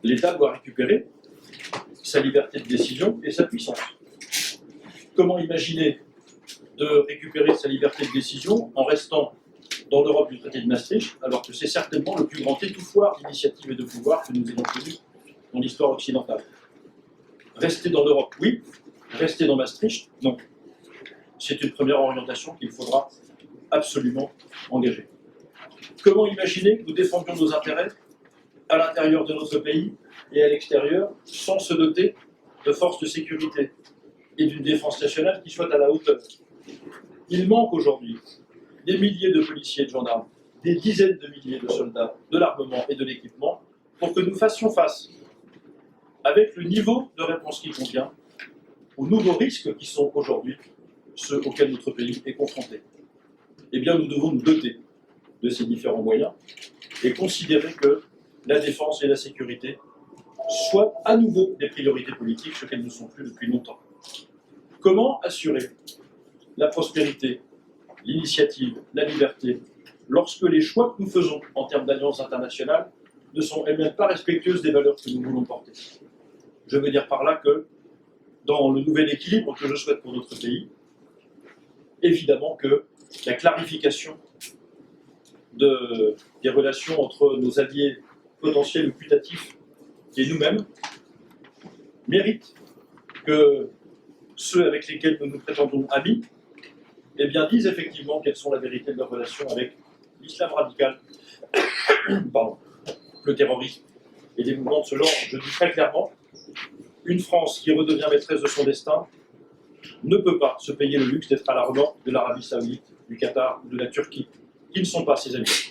l'État doit récupérer sa liberté de décision et sa puissance. Comment imaginer de récupérer sa liberté de décision en restant dans l'Europe du traité de Maastricht, alors que c'est certainement le plus grand étouffoir d'initiative et de pouvoir que nous ayons connu dans l'histoire occidentale. Rester dans l'Europe, oui. Rester dans Maastricht, non. C'est une première orientation qu'il faudra absolument engager. Comment imaginer que nous défendions nos intérêts à l'intérieur de notre pays et à l'extérieur sans se doter de forces de sécurité et d'une défense nationale qui soit à la hauteur? Il manque aujourd'hui des milliers de policiers et de gendarmes, des dizaines de milliers de soldats, de l'armement et de l'équipement pour que nous fassions face, avec le niveau de réponse qui convient, aux nouveaux risques qui sont aujourd'hui ceux auxquels notre pays est confronté. Eh bien, nous devons nous doter de ces différents moyens et considérer que la défense et la sécurité soient à nouveau des priorités politiques, ce qu'elles ne sont plus depuis longtemps. Comment assurer la prospérité, l'initiative, la liberté, lorsque les choix que nous faisons en termes d'alliances internationales ne sont elles-mêmes pas respectueuses des valeurs que nous voulons porter? Je veux dire par là que, dans le nouvel équilibre que je souhaite pour notre pays, évidemment que la clarification des relations entre nos alliés potentiels ou putatifs et nous-mêmes mérite que ceux avec lesquels nous nous prétendons amis eh bien, disent effectivement quelles sont la vérité de leurs relations avec l'islam radical, pardon, le terrorisme et des mouvements de ce genre. Je dis très clairement, une France qui redevient maîtresse de son destin ne peut pas se payer le luxe d'être à la remorque de l'Arabie Saoudite, du Qatar ou de la Turquie, qui ne sont pas ses amis.